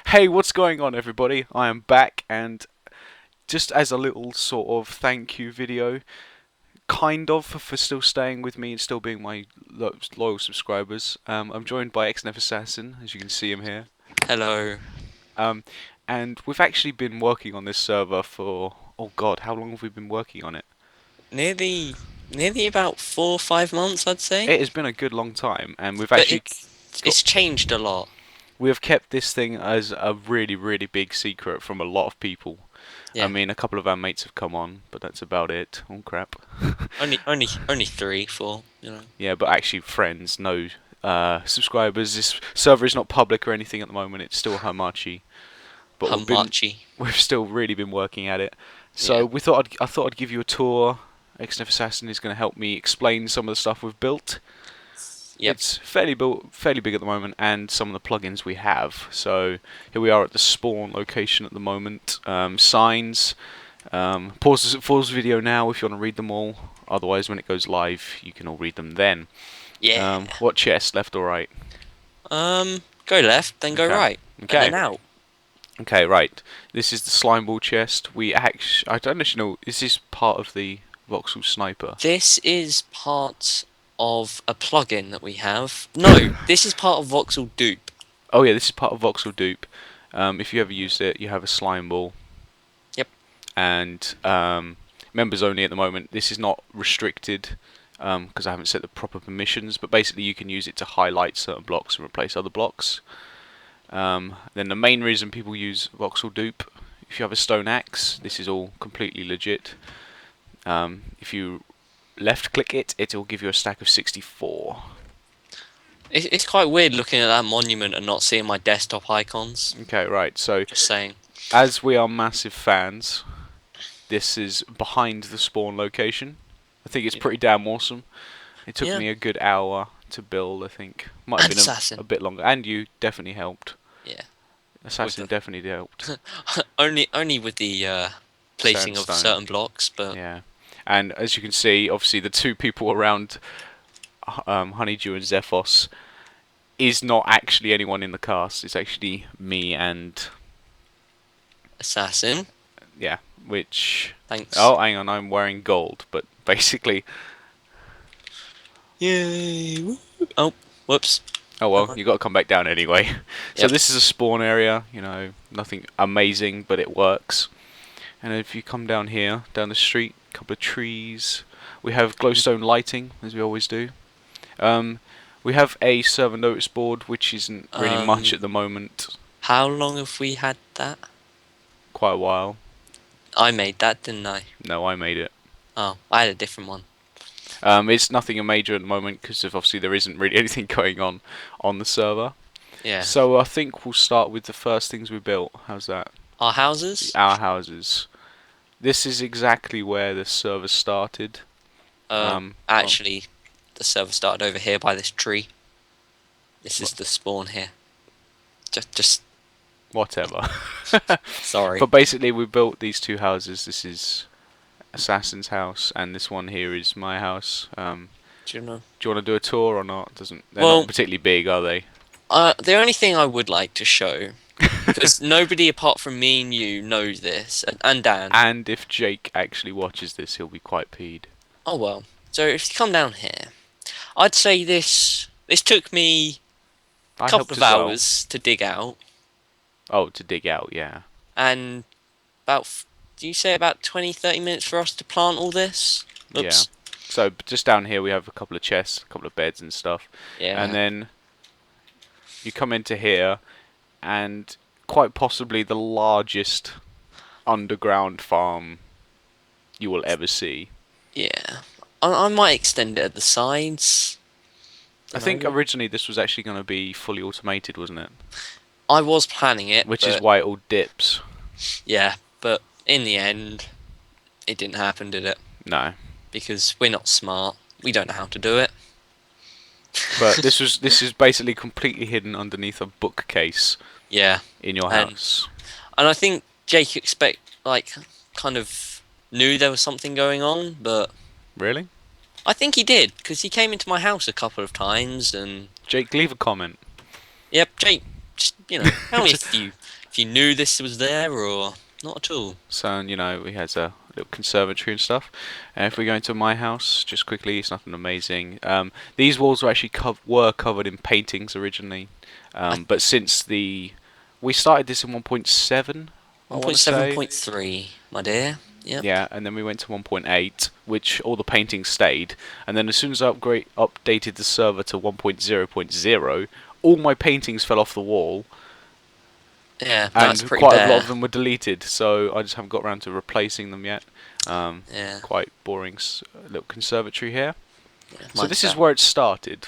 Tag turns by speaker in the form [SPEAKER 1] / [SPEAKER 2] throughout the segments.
[SPEAKER 1] Hey, what's going on, everybody? I am back, and just as a little sort of thank you video, kind of for still staying with me and still being my loyal subscribers. I'm joined by XNF Assassin, as you can see him here.
[SPEAKER 2] Hello.
[SPEAKER 1] Um, and we've actually been working on this server for, oh God, how long have we been working on it?
[SPEAKER 2] Nearly about 4 or 5 months, I'd say.
[SPEAKER 1] It has been a good long time, and we've
[SPEAKER 2] But
[SPEAKER 1] actually
[SPEAKER 2] it's
[SPEAKER 1] got
[SPEAKER 2] it's changed a lot.
[SPEAKER 1] we have kept this thing as a really, really big secret from a lot of people. I
[SPEAKER 2] Yeah.
[SPEAKER 1] mean, a couple of our mates have come on, but that's about it. Oh crap.
[SPEAKER 2] Only three, four.
[SPEAKER 1] Yeah, but actually, friends, no subscribers. This server is not public or anything at the moment. It's still Hamachi, but
[SPEAKER 2] Hamachi.
[SPEAKER 1] we've still really been working at it. So
[SPEAKER 2] Yeah.
[SPEAKER 1] I thought I'd give you a tour. XNF Assassin is going to help me explain some of the stuff we've built.
[SPEAKER 2] Yep.
[SPEAKER 1] It's fairly big at the moment, and some of the plugins we have. So here we are at the spawn location at the moment. Signs. Pause the video now if you want to read them all. Otherwise, when it goes live, you can all read them then.
[SPEAKER 2] Yeah.
[SPEAKER 1] What chest, left or right?
[SPEAKER 2] Go left, then go
[SPEAKER 1] Okay.
[SPEAKER 2] right, and
[SPEAKER 1] Okay.
[SPEAKER 2] then out.
[SPEAKER 1] Okay, right. This is the slime ball chest. I don't actually know. Is this part of the voxel sniper?
[SPEAKER 2] This is part of a plugin that we have. No, this is part of Voxel Dupe.
[SPEAKER 1] Oh yeah, this is part of voxel dupe. If you ever used it, you have a slime ball,
[SPEAKER 2] Yep.
[SPEAKER 1] and members only at the moment. This is not restricted because I haven't set the proper permissions. But basically, you can use it to highlight certain blocks and replace other blocks. Then the main reason people use voxel dupe, if you have a stone axe, this is all completely legit. If you left click it, it will give you a stack of 64.
[SPEAKER 2] It's quite weird looking at that monument and not seeing my desktop icons.
[SPEAKER 1] Okay, right. So
[SPEAKER 2] Just saying.
[SPEAKER 1] as we are massive fans, this is behind the spawn location. I think it's
[SPEAKER 2] Yeah.
[SPEAKER 1] pretty damn awesome. It took
[SPEAKER 2] Yeah.
[SPEAKER 1] me a good hour to build, I think. Might have
[SPEAKER 2] And
[SPEAKER 1] been a
[SPEAKER 2] Assassin.
[SPEAKER 1] bit longer. And you definitely helped.
[SPEAKER 2] Yeah. With
[SPEAKER 1] Assassin
[SPEAKER 2] the
[SPEAKER 1] definitely helped.
[SPEAKER 2] only with the placing of
[SPEAKER 1] Sandstone.
[SPEAKER 2] certain blocks, but
[SPEAKER 1] Yeah. And as you can see, obviously the two people around Honeydew and Zephos is not actually anyone in the cast. It's actually me and
[SPEAKER 2] Assassin.
[SPEAKER 1] yeah, which
[SPEAKER 2] Thanks.
[SPEAKER 1] oh, hang on, I'm wearing gold, but basically,
[SPEAKER 2] Yay! Woo. Oh, whoops.
[SPEAKER 1] oh
[SPEAKER 2] Never
[SPEAKER 1] well,
[SPEAKER 2] mind.
[SPEAKER 1] you got to come back down anyway. So
[SPEAKER 2] Yep.
[SPEAKER 1] this is a spawn area, you know, nothing amazing, but it works. And if you come down here, down the street, a couple of trees. We have glowstone lighting, as we always do. Um, we have a server notice board, which isn't really much at the
[SPEAKER 2] Um,
[SPEAKER 1] moment.
[SPEAKER 2] how long have we had that?
[SPEAKER 1] Quite a while.
[SPEAKER 2] I made that, didn't I?
[SPEAKER 1] No, I made it.
[SPEAKER 2] Oh, I had a different one.
[SPEAKER 1] It's nothing major at the moment because obviously there isn't really anything going on the server.
[SPEAKER 2] Yeah.
[SPEAKER 1] So I think we'll start with the first things we built. How's that?
[SPEAKER 2] Our houses.
[SPEAKER 1] Our houses. This is exactly where the server started. Well,
[SPEAKER 2] Actually, the server started over here by this tree. This is the spawn here. Just
[SPEAKER 1] whatever.
[SPEAKER 2] sorry.
[SPEAKER 1] But basically, we built these two houses. This is Assassin's house, and this one here is my house.
[SPEAKER 2] Do you know?
[SPEAKER 1] Do you want to do a tour or not? Doesn't they're not
[SPEAKER 2] Well,
[SPEAKER 1] particularly big, are they?
[SPEAKER 2] the only thing I would like to show, because nobody apart from me and you knows this, and Dan.
[SPEAKER 1] And if Jake actually watches this, he'll be quite peed.
[SPEAKER 2] Oh well. So if you come down here, I'd say this took me a
[SPEAKER 1] I
[SPEAKER 2] couple
[SPEAKER 1] helped
[SPEAKER 2] of
[SPEAKER 1] as well.
[SPEAKER 2] hours to dig out,
[SPEAKER 1] Oh, to dig out, yeah.
[SPEAKER 2] and do you say about 20-30 minutes for us to plant all this?
[SPEAKER 1] Yeah.
[SPEAKER 2] Oops.
[SPEAKER 1] So just down here we have a couple of chests, a couple of beds and stuff. And
[SPEAKER 2] Yeah.
[SPEAKER 1] then you come into here and quite possibly the largest underground farm you will ever see.
[SPEAKER 2] Yeah. I might extend it at the sides.
[SPEAKER 1] I
[SPEAKER 2] You
[SPEAKER 1] think
[SPEAKER 2] know.
[SPEAKER 1] originally this was actually going to be fully automated, wasn't it?
[SPEAKER 2] I was planning it,
[SPEAKER 1] Which is
[SPEAKER 2] but
[SPEAKER 1] why it all dips.
[SPEAKER 2] yeah, but in the end, it didn't happen, did it?
[SPEAKER 1] No.
[SPEAKER 2] Because we're not smart. We don't know how to do it.
[SPEAKER 1] But this is basically completely hidden underneath a bookcase
[SPEAKER 2] Yeah,
[SPEAKER 1] in your
[SPEAKER 2] and
[SPEAKER 1] house.
[SPEAKER 2] and I think Jake kind of knew there was something going on, but
[SPEAKER 1] Really?
[SPEAKER 2] I think he did because he came into my house a couple of times, and
[SPEAKER 1] Jake, leave a comment.
[SPEAKER 2] yep, Jake, just tell me if you if you knew this was there or not at all.
[SPEAKER 1] So, you know, we had a little conservatory and stuff. And if we go into my house, just quickly, it's nothing amazing. These walls were actually were covered in paintings originally,
[SPEAKER 2] I
[SPEAKER 1] but since we started this in 1.7, I want to say.
[SPEAKER 2] 1.7.3, my dear. Yep.
[SPEAKER 1] Yeah, and then we went to 1.8, which all the paintings stayed. And then as soon as I updated the server to 1.0.0, all my paintings fell off the wall,
[SPEAKER 2] Yeah, that's
[SPEAKER 1] and
[SPEAKER 2] pretty
[SPEAKER 1] quite a lot
[SPEAKER 2] bare.
[SPEAKER 1] of them were deleted. So I just haven't got around to replacing them yet.
[SPEAKER 2] Yeah,
[SPEAKER 1] Quite boring little conservatory here.
[SPEAKER 2] yeah,
[SPEAKER 1] So
[SPEAKER 2] mine's
[SPEAKER 1] this is
[SPEAKER 2] that.
[SPEAKER 1] where it started.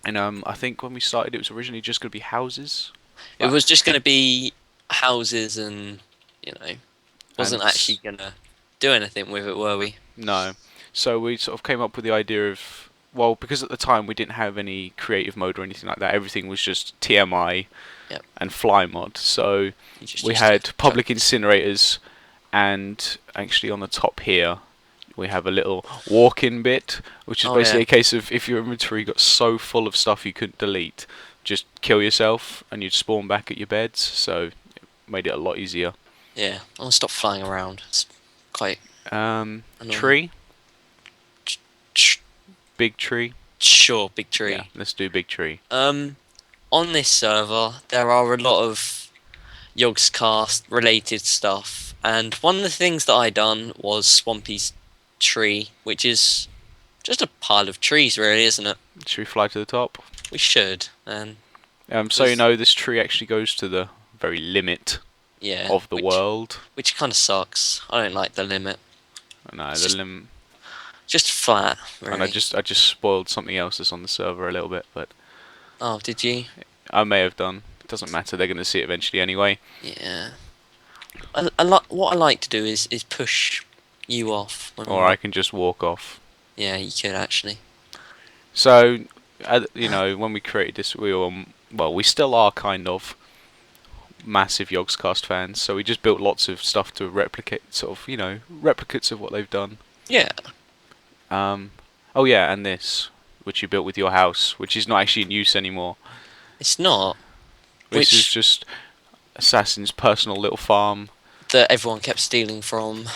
[SPEAKER 1] And I think when we started, it was originally just going to be houses.
[SPEAKER 2] It
[SPEAKER 1] But
[SPEAKER 2] was just going to be houses and, you know,
[SPEAKER 1] and
[SPEAKER 2] wasn't actually going to do anything with it, were we?
[SPEAKER 1] no, so we sort of came up with the idea of, well, because at the time we didn't have any creative mode or anything like that. Everything was just TMI
[SPEAKER 2] Yep.
[SPEAKER 1] and fly mod. So
[SPEAKER 2] You just
[SPEAKER 1] we
[SPEAKER 2] used to
[SPEAKER 1] had public
[SPEAKER 2] focus.
[SPEAKER 1] incinerators, and actually on the top here we have a little walk-in bit, which is
[SPEAKER 2] Oh,
[SPEAKER 1] basically
[SPEAKER 2] yeah.
[SPEAKER 1] a case of if your inventory got so full of stuff you couldn't delete, just kill yourself and you'd spawn back at your beds. So it made it a lot easier.
[SPEAKER 2] Yeah, I'm going to stop flying around. It's quite annoying.
[SPEAKER 1] Tree,
[SPEAKER 2] Ch- ch-
[SPEAKER 1] big tree.
[SPEAKER 2] Sure, big
[SPEAKER 1] Yeah,
[SPEAKER 2] tree.
[SPEAKER 1] let's do big tree.
[SPEAKER 2] On this server, there are a lot of Yogscast related stuff, and one of the things that I done was Swampy's tree, which is just a pile of trees, really, isn't it?
[SPEAKER 1] Should we fly to the top?
[SPEAKER 2] We should, and
[SPEAKER 1] So you
[SPEAKER 2] there's-
[SPEAKER 1] know, this tree actually goes to the very limit
[SPEAKER 2] yeah,
[SPEAKER 1] of the world.
[SPEAKER 2] which kind of sucks. I don't like the limit.
[SPEAKER 1] No,
[SPEAKER 2] It's
[SPEAKER 1] the
[SPEAKER 2] just
[SPEAKER 1] lim.
[SPEAKER 2] just flat,
[SPEAKER 1] And I
[SPEAKER 2] really.
[SPEAKER 1] just spoiled something else that's on the server a little bit, but
[SPEAKER 2] Oh, did you?
[SPEAKER 1] I may have done. It doesn't matter. They're going to see it eventually anyway.
[SPEAKER 2] Yeah. What I like to do is push you off.
[SPEAKER 1] Or I can just walk off.
[SPEAKER 2] Yeah, you could actually.
[SPEAKER 1] So, you know, when we created this, we were, well, we still are kind of massive Yogscast fans. So we just built lots of stuff to replicate, sort of, you know, replicates of what they've done.
[SPEAKER 2] Yeah.
[SPEAKER 1] Oh yeah, and this, which you built with your house, which is not actually in use anymore.
[SPEAKER 2] It's not.
[SPEAKER 1] This is
[SPEAKER 2] Which
[SPEAKER 1] just Assassin's personal little farm
[SPEAKER 2] that everyone kept stealing from.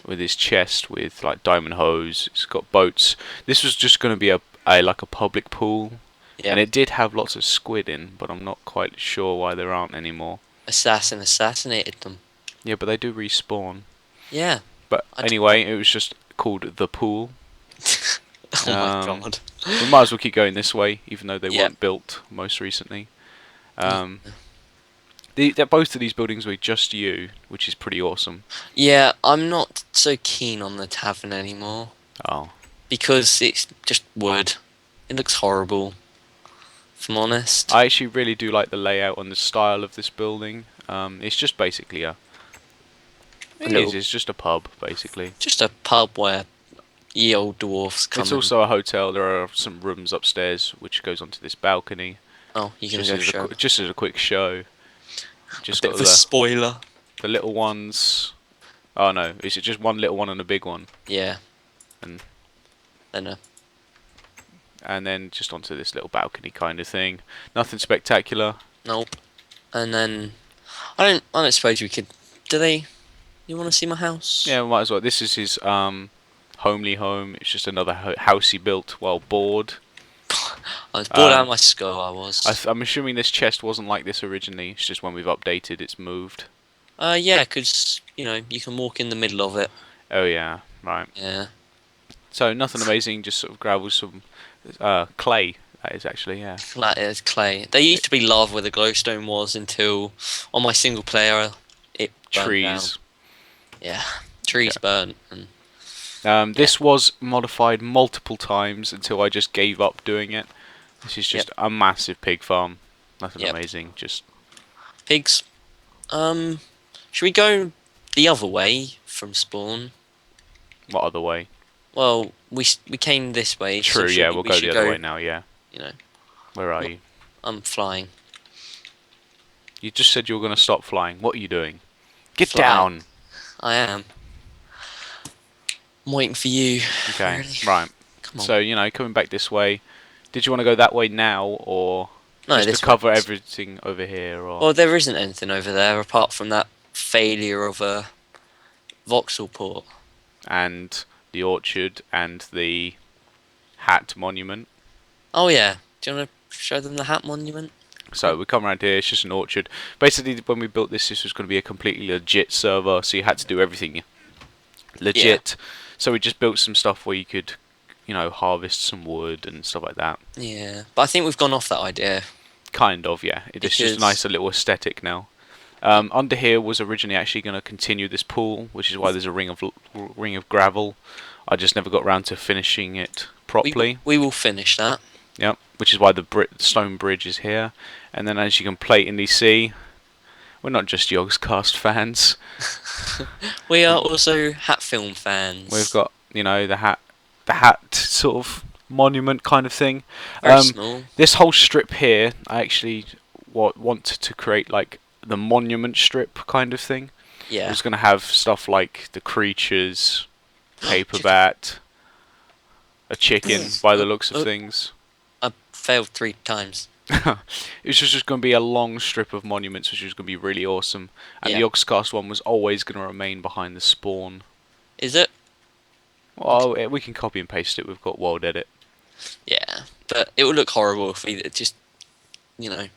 [SPEAKER 1] with his chest with like diamond hose. It's got boats. This was just going to be a like a public pool,
[SPEAKER 2] Yeah.
[SPEAKER 1] and it did have lots of squid in, but I'm not quite sure why there aren't anymore.
[SPEAKER 2] Assassin assassinated them.
[SPEAKER 1] Yeah, but they do respawn.
[SPEAKER 2] Yeah.
[SPEAKER 1] But
[SPEAKER 2] I d-
[SPEAKER 1] anyway, it was just called the pool.
[SPEAKER 2] Oh my
[SPEAKER 1] Um,
[SPEAKER 2] god.
[SPEAKER 1] We might as well keep going this way, even though they
[SPEAKER 2] Yeah.
[SPEAKER 1] weren't built most recently. Both of these buildings were just you, which is pretty awesome.
[SPEAKER 2] Yeah, I'm not so keen on the tavern anymore
[SPEAKER 1] Oh,
[SPEAKER 2] because it's just wood. It looks horrible. If I'm honest.
[SPEAKER 1] I actually really do like the layout and the style of this building. It's just basically it's just a pub, basically.
[SPEAKER 2] Just a pub where ye old dwarfs come.
[SPEAKER 1] It's also a hotel. There are some rooms upstairs, which goes onto this balcony.
[SPEAKER 2] Oh, you're gonna go show.
[SPEAKER 1] Just as a quick show. Just
[SPEAKER 2] Bit
[SPEAKER 1] got
[SPEAKER 2] of a spoiler.
[SPEAKER 1] the little ones. Oh no, is it just one little one and a big one?
[SPEAKER 2] Yeah.
[SPEAKER 1] And
[SPEAKER 2] Then
[SPEAKER 1] and then just onto this little balcony kind of thing. Nothing spectacular.
[SPEAKER 2] nope. And then I don't suppose we could. Do they? You want to see my house?
[SPEAKER 1] Yeah, we might as well. This is his homely home. It's just another house he built while bored.
[SPEAKER 2] I was bored out of my skull. I was.
[SPEAKER 1] I'm assuming this chest wasn't like this originally. It's just when we've updated, it's moved.
[SPEAKER 2] Yeah, 'cause you know you can walk in the middle of it.
[SPEAKER 1] Oh yeah, right.
[SPEAKER 2] Yeah.
[SPEAKER 1] So nothing amazing. Just sort of gravel, some clay. That is actually, yeah.
[SPEAKER 2] That is clay. There used to be lava where the glowstone was until on my single player it burned
[SPEAKER 1] Trees.
[SPEAKER 2] down. Yeah, trees burnt. And
[SPEAKER 1] This was modified multiple times until I just gave up doing it. This is just a massive pig farm. Nothing
[SPEAKER 2] Yep.
[SPEAKER 1] amazing. Just
[SPEAKER 2] pigs. Should we go the other way from spawn?
[SPEAKER 1] what other way?
[SPEAKER 2] Well, we came this way. so
[SPEAKER 1] True. Yeah,
[SPEAKER 2] surely
[SPEAKER 1] we'll
[SPEAKER 2] we
[SPEAKER 1] go
[SPEAKER 2] should
[SPEAKER 1] the other way now. Yeah.
[SPEAKER 2] You know,
[SPEAKER 1] Where are
[SPEAKER 2] Well-
[SPEAKER 1] you?
[SPEAKER 2] I'm flying.
[SPEAKER 1] You just said you were going to stop flying. What are you doing? Get
[SPEAKER 2] Flying.
[SPEAKER 1] down.
[SPEAKER 2] I am. I'm waiting for you.
[SPEAKER 1] Okay.
[SPEAKER 2] Really?
[SPEAKER 1] Right.
[SPEAKER 2] Come on.
[SPEAKER 1] So you know, coming back this way. Did you want to go that way now or?
[SPEAKER 2] No,
[SPEAKER 1] just to
[SPEAKER 2] this way.
[SPEAKER 1] cover everything over here, or
[SPEAKER 2] Well, there isn't anything over there apart from that failure of a voxel port.
[SPEAKER 1] and the orchard and the hat monument.
[SPEAKER 2] Oh yeah. Do you want to show them the hat monument?
[SPEAKER 1] So we come around here, it's just an orchard. Basically, when we built this, this was going to be a completely legit server, so you had to do everything
[SPEAKER 2] Yeah.
[SPEAKER 1] legit. So we just built some stuff where you could, harvest some wood and stuff like that.
[SPEAKER 2] Yeah. But I think we've gone off that idea
[SPEAKER 1] Kind of, yeah. It's just a
[SPEAKER 2] because
[SPEAKER 1] nicer little aesthetic now.
[SPEAKER 2] y-
[SPEAKER 1] Under here was originally actually going to continue this pool, which is why there's a ring of gravel. I just never got around to finishing it properly.
[SPEAKER 2] we will finish that.
[SPEAKER 1] Yep, which is why the stone bridge is here. And then, as you can blatantly see, we're not just Yogscast fans.
[SPEAKER 2] We are also hat film
[SPEAKER 1] We've
[SPEAKER 2] fans.
[SPEAKER 1] got the hat sort of monument kind of thing.
[SPEAKER 2] Very small.
[SPEAKER 1] This whole strip here, I actually want to create like the monument strip kind of thing.
[SPEAKER 2] Yeah.
[SPEAKER 1] It's going to have stuff like the creatures, paper
[SPEAKER 2] Chicken.
[SPEAKER 1] bat, a chicken by the
[SPEAKER 2] Oh,
[SPEAKER 1] looks of
[SPEAKER 2] oh,
[SPEAKER 1] things.
[SPEAKER 2] I failed 3 times.
[SPEAKER 1] It's just going to be a long strip of monuments, which is going to be really awesome. And
[SPEAKER 2] Yeah.
[SPEAKER 1] the Yogscast one was always going to remain behind the spawn.
[SPEAKER 2] Is it?
[SPEAKER 1] Well, we can copy and paste it. We've got World Edit.
[SPEAKER 2] Yeah. But it would look horrible if we just,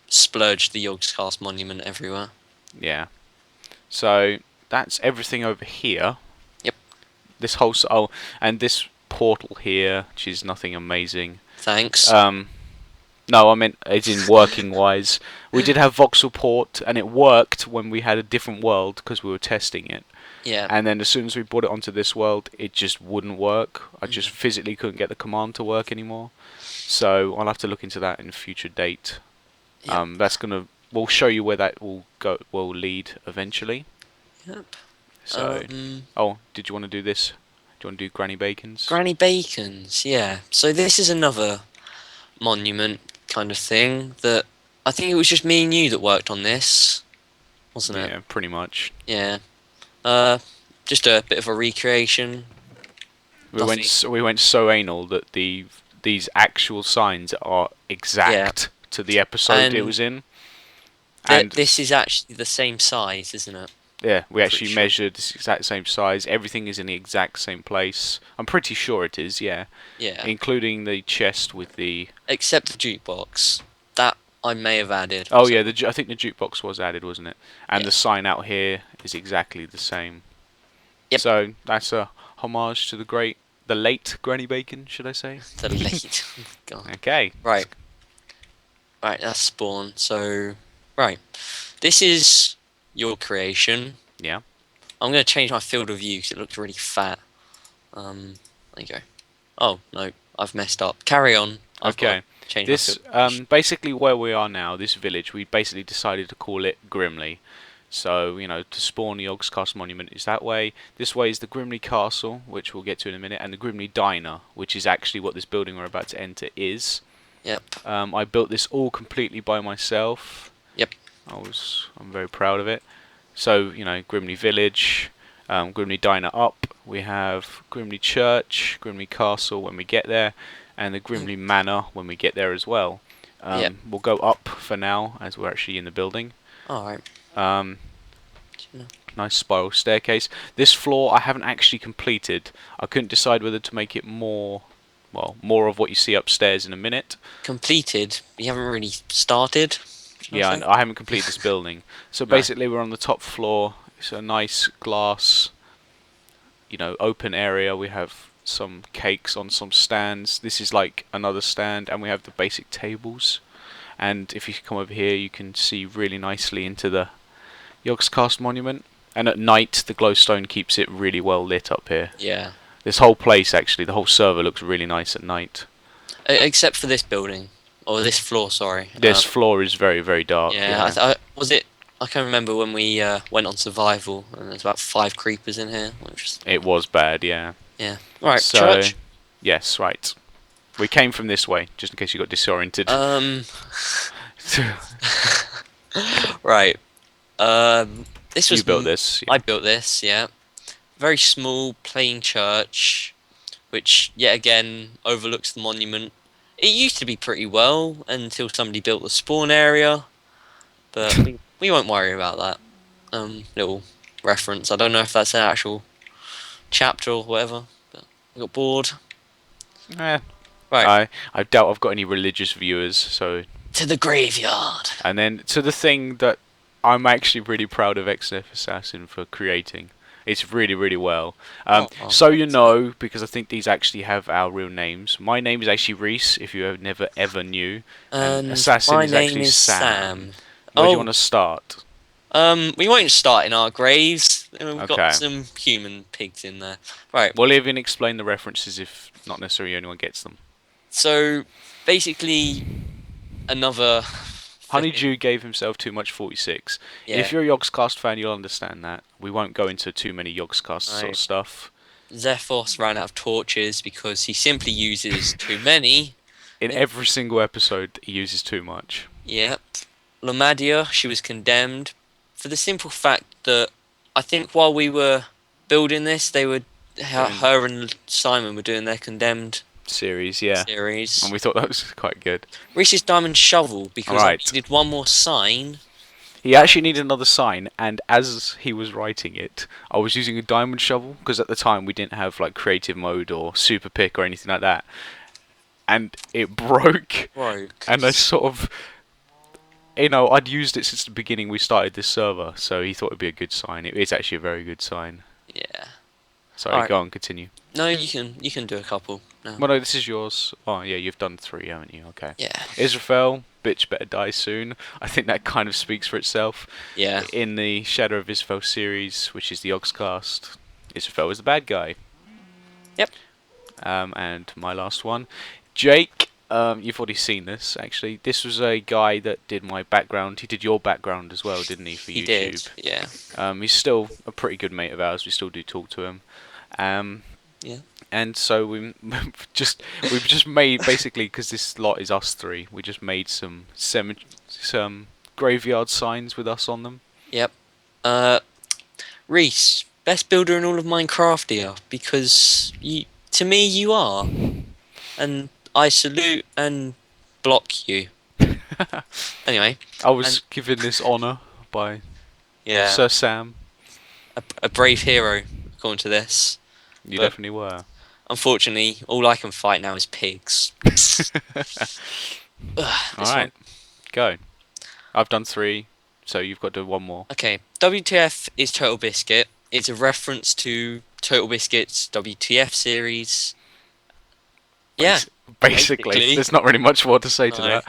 [SPEAKER 2] splurged the Yogscast monument everywhere.
[SPEAKER 1] Yeah. So that's everything over here.
[SPEAKER 2] Yep.
[SPEAKER 1] This whole and this portal here, which is nothing amazing.
[SPEAKER 2] Thanks.
[SPEAKER 1] No, I meant as in working wise. We did have voxel port, and it worked when we had a different world because we were testing it.
[SPEAKER 2] Yeah.
[SPEAKER 1] And then as soon as we brought it onto this world, it just wouldn't work. I just physically couldn't get the command to work anymore. So I'll have to look into that in a future date.
[SPEAKER 2] Yep.
[SPEAKER 1] We'll show you where that will lead eventually.
[SPEAKER 2] Yep.
[SPEAKER 1] So, did you want to do this? Do you want to do Granny Bacon's?
[SPEAKER 2] Granny Bacon's, yeah. So this is another monument kind of thing that I think it was just me and you that worked on this, wasn't it?
[SPEAKER 1] Yeah, pretty much.
[SPEAKER 2] Yeah. Just a bit of a recreation.
[SPEAKER 1] We went so anal that these actual signs are exact to the episode it
[SPEAKER 2] And
[SPEAKER 1] was in. And
[SPEAKER 2] this is actually the same size, isn't it?
[SPEAKER 1] yeah, we actually
[SPEAKER 2] sure.
[SPEAKER 1] measured this exact same size. Everything is in the exact same place. I'm pretty sure it is, yeah.
[SPEAKER 2] Yeah.
[SPEAKER 1] Including the chest with the.
[SPEAKER 2] Except the jukebox. That I may have added.
[SPEAKER 1] Oh yeah, I think the jukebox was added, wasn't it? And
[SPEAKER 2] Yeah.
[SPEAKER 1] the sign out here is exactly the same.
[SPEAKER 2] Yep.
[SPEAKER 1] So that's a homage to the late Granny Bacon, should I say?
[SPEAKER 2] The late. God.
[SPEAKER 1] Okay.
[SPEAKER 2] Right. Right, that's spawn. So, right. This is your creation.
[SPEAKER 1] Yeah.
[SPEAKER 2] I'm going to change my field of view because it looks really fat. There you go. Oh, no. I've messed up. Carry on. I've got
[SPEAKER 1] Okay.
[SPEAKER 2] to change
[SPEAKER 1] This
[SPEAKER 2] my field of view.
[SPEAKER 1] basically where we are now, this village, we basically decided to call it Grimley. So, to spawn the Yogscast Monument is that way. This way is the Grimley Castle, which we'll get to in a minute, and the Grimley Diner, which is actually what this building we're about to enter is.
[SPEAKER 2] Yep.
[SPEAKER 1] I built this all completely by myself.
[SPEAKER 2] Yep.
[SPEAKER 1] I'm very proud of it. So, Grimley Village, Grimley Diner up. We have Grimley Church, Grimley Castle when we get there, and the Grimley Manor when we get there as well.
[SPEAKER 2] Yep.
[SPEAKER 1] We'll go up for now as we're actually in the building.
[SPEAKER 2] Alright.
[SPEAKER 1] Nice spiral staircase. This floor I haven't actually completed. I couldn't decide whether to make it more of what you see upstairs in a minute.
[SPEAKER 2] Completed. You haven't really started.
[SPEAKER 1] Yeah, and I haven't completed this building. So basically we're on the top floor. It's a nice glass, open area. We have some cakes on some stands. This is like another stand, and we have the basic tables. And if you come over here, you can see really nicely into the Yogscast Monument. And at night, the glowstone keeps it really well lit up here.
[SPEAKER 2] Yeah.
[SPEAKER 1] This whole place, actually, the whole server looks really nice at night.
[SPEAKER 2] Except for this building. Or this floor, sorry.
[SPEAKER 1] This floor is very, very dark.
[SPEAKER 2] Yeah, I can remember when we went on survival and there's about 5 creepers in here.
[SPEAKER 1] It was bad, yeah.
[SPEAKER 2] Yeah. Right,
[SPEAKER 1] So,
[SPEAKER 2] church.
[SPEAKER 1] Yes, right. We came from this way, just in case you got disoriented.
[SPEAKER 2] Right. This was
[SPEAKER 1] You built this.
[SPEAKER 2] I built this, yeah. Very small, plain church, which yet again overlooks the monument. It used to be pretty well until somebody built the spawn area, but we won't worry about that. Little reference. I don't know if that's an actual chapter or whatever, but I got bored.
[SPEAKER 1] Eh,
[SPEAKER 2] Right,
[SPEAKER 1] I doubt I've got any religious viewers. So,
[SPEAKER 2] to the graveyard.
[SPEAKER 1] and then to the thing that I'm actually really proud of XNF Assassin for creating. It's really well.
[SPEAKER 2] Oh,
[SPEAKER 1] So you
[SPEAKER 2] so-
[SPEAKER 1] know, because I think these actually have our real names. My name is actually Reese, if you have never ever knew, and
[SPEAKER 2] and
[SPEAKER 1] Assassin
[SPEAKER 2] my
[SPEAKER 1] is
[SPEAKER 2] name
[SPEAKER 1] actually
[SPEAKER 2] is
[SPEAKER 1] Sam.
[SPEAKER 2] Sam.
[SPEAKER 1] Where do you want
[SPEAKER 2] Oh,
[SPEAKER 1] to start?
[SPEAKER 2] we won't start in our graves. We've got
[SPEAKER 1] Okay.
[SPEAKER 2] some human pigs in there. Right.
[SPEAKER 1] We'll even explain the references if not necessarily anyone gets them.
[SPEAKER 2] So basically, another flipping
[SPEAKER 1] Honeydew gave himself too much 46. If
[SPEAKER 2] yeah.
[SPEAKER 1] you're a Yogscast fan, you'll understand that. We won't go into too many Yogscast sort of
[SPEAKER 2] Right.
[SPEAKER 1] stuff.
[SPEAKER 2] Zephos ran out of torches because he simply uses too many.
[SPEAKER 1] In every single episode, he uses too much.
[SPEAKER 2] Yep. Lomadia, she was condemned for the simple fact that I think while we were building this, they were her and Simon were doing their condemned
[SPEAKER 1] Series, yeah.
[SPEAKER 2] series.
[SPEAKER 1] And we thought that was quite good.
[SPEAKER 2] Reese's diamond shovel because I
[SPEAKER 1] Right.
[SPEAKER 2] needed one more sign.
[SPEAKER 1] He actually needed another sign, and as he was writing it, I was using a diamond shovel, because at the time we didn't have like creative mode or super pick or anything like that. And it broke,
[SPEAKER 2] Broke.
[SPEAKER 1] and I sort of, I'd used it since the beginning we started this server, so he thought it'd be a good sign. It's actually a very good sign.
[SPEAKER 2] Yeah.
[SPEAKER 1] Sorry,
[SPEAKER 2] Alright.
[SPEAKER 1] go on, continue.
[SPEAKER 2] No, you can do a couple. No.
[SPEAKER 1] Well, no, this is yours. Oh, yeah, you've done 3, haven't you? Okay.
[SPEAKER 2] Yeah.
[SPEAKER 1] Israfel, bitch better die soon. I think that kind of speaks for itself.
[SPEAKER 2] Yeah.
[SPEAKER 1] In the Shadow of Israfel series, which is the Oxcast, Israfel is the bad guy.
[SPEAKER 2] Yep.
[SPEAKER 1] And my last one, Jake. You've already seen this, actually. This was a guy that did my background. He did your background as well, didn't he, for
[SPEAKER 2] He
[SPEAKER 1] YouTube?
[SPEAKER 2] did. Yeah.
[SPEAKER 1] He's still a pretty good mate of ours. We still do talk to him.
[SPEAKER 2] Yeah.
[SPEAKER 1] And so we've just made, basically, because this lot is us three, we just made some graveyard signs with us on them.
[SPEAKER 2] Yep. Reese, best builder in all of Minecraft here because to me, you are, and I salute and block you. Anyway,
[SPEAKER 1] I was given this honour by
[SPEAKER 2] yeah,
[SPEAKER 1] Sir Sam.
[SPEAKER 2] a brave hero according to this.
[SPEAKER 1] You
[SPEAKER 2] But-
[SPEAKER 1] definitely were.
[SPEAKER 2] Unfortunately, all I can fight now is pigs.
[SPEAKER 1] Alright, go. I've done 3, so you've got to do one more.
[SPEAKER 2] Okay, WTF is Total Biscuit. It's a reference to Total Biscuit's WTF series. Yeah,
[SPEAKER 1] Basically, there's not really much more to say to that.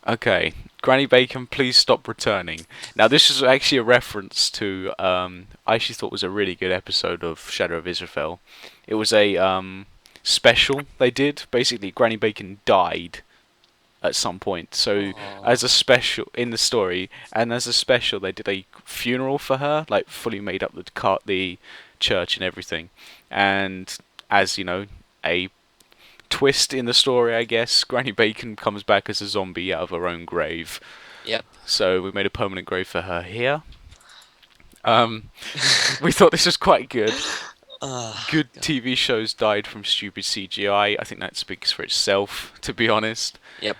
[SPEAKER 1] Okay, Granny Bacon, please stop returning. Now, this is actually a reference to, I actually thought was a really good episode of Shadow of Israfel. It was a special they did. Basically, Granny Bacon died at some point. So, as a special in the story, and as a special, they did a funeral for her, like fully made up the church and everything. And as you know, a twist in the story, I guess, Granny Bacon comes back as a zombie out of her own grave.
[SPEAKER 2] Yep.
[SPEAKER 1] So we made a permanent grave for her here. We thought this was quite good. Good TV shows died from stupid CGI. I think that speaks for itself, to be honest.
[SPEAKER 2] Yep.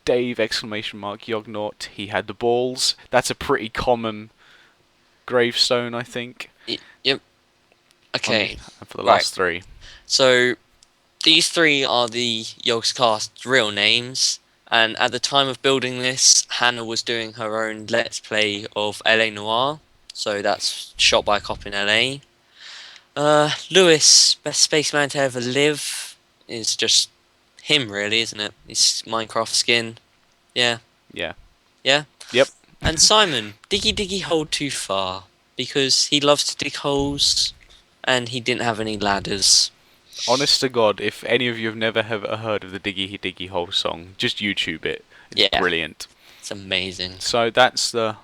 [SPEAKER 1] Dave, exclamation mark, Yognaut, he had the balls. That's a pretty common gravestone, I think.
[SPEAKER 2] Yep. Okay.
[SPEAKER 1] For the last 3.
[SPEAKER 2] So these 3 are the Yogscast's real names, and at the time of building this, Hannah was doing her own Let's Play of LA Noire, so that's shot by a cop in LA. Lewis, best spaceman to ever live, is just him, really, isn't it? His Minecraft skin. Yeah.
[SPEAKER 1] Yeah.
[SPEAKER 2] Yeah?
[SPEAKER 1] Yep.
[SPEAKER 2] And Simon, diggy diggy hole too far, because he loves to dig holes, and he didn't have any ladders.
[SPEAKER 1] Honest to God, if any of you have never ever heard of the Diggy Diggy Hole song, just YouTube it. It's
[SPEAKER 2] Yeah.
[SPEAKER 1] brilliant.
[SPEAKER 2] It's amazing.
[SPEAKER 1] So that's the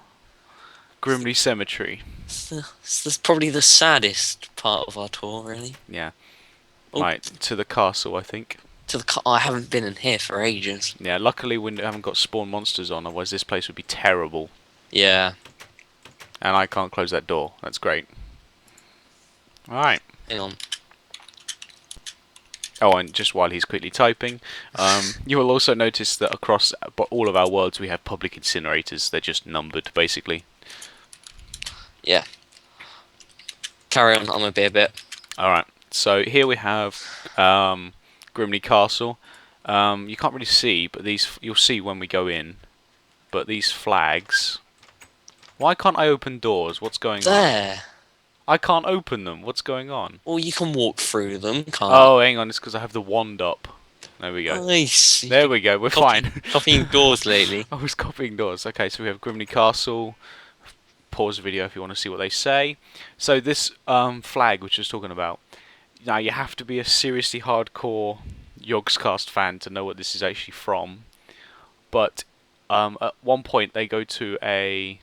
[SPEAKER 1] Grimley Cemetery.
[SPEAKER 2] That's probably the saddest part of our tour, really.
[SPEAKER 1] Yeah.
[SPEAKER 2] Oh.
[SPEAKER 1] Right, to the castle, I think.
[SPEAKER 2] I haven't been in here for ages.
[SPEAKER 1] Yeah, luckily we haven't got spawn monsters on, otherwise this place would be terrible.
[SPEAKER 2] Yeah.
[SPEAKER 1] And I can't close that door. That's great. Alright.
[SPEAKER 2] Hang on.
[SPEAKER 1] Oh, and just while he's quickly typing, you will also notice that across all of our worlds we have public incinerators. They're just numbered, basically.
[SPEAKER 2] Yeah. Carry on. I'm gonna be a bit.
[SPEAKER 1] All right. So here we have Grimley Castle. You can't really see, but these you'll see when we go in. But these flags. Why can't I open doors? What's going on?
[SPEAKER 2] There.
[SPEAKER 1] I can't open them. What's going on?
[SPEAKER 2] Well, you can walk through them, can't
[SPEAKER 1] Oh, hang on. It's because I have the wand up. There we
[SPEAKER 2] you?
[SPEAKER 1] go.
[SPEAKER 2] Nice.
[SPEAKER 1] There we go. We're fine.
[SPEAKER 2] Copying doors lately.
[SPEAKER 1] I was copying doors. Okay, so we have Grimley Castle. Pause the video if you want to see what they say. So this flag, which I was talking about. Now you have to be a seriously hardcore Yogscast fan to know what this is actually from. But at one point they go to a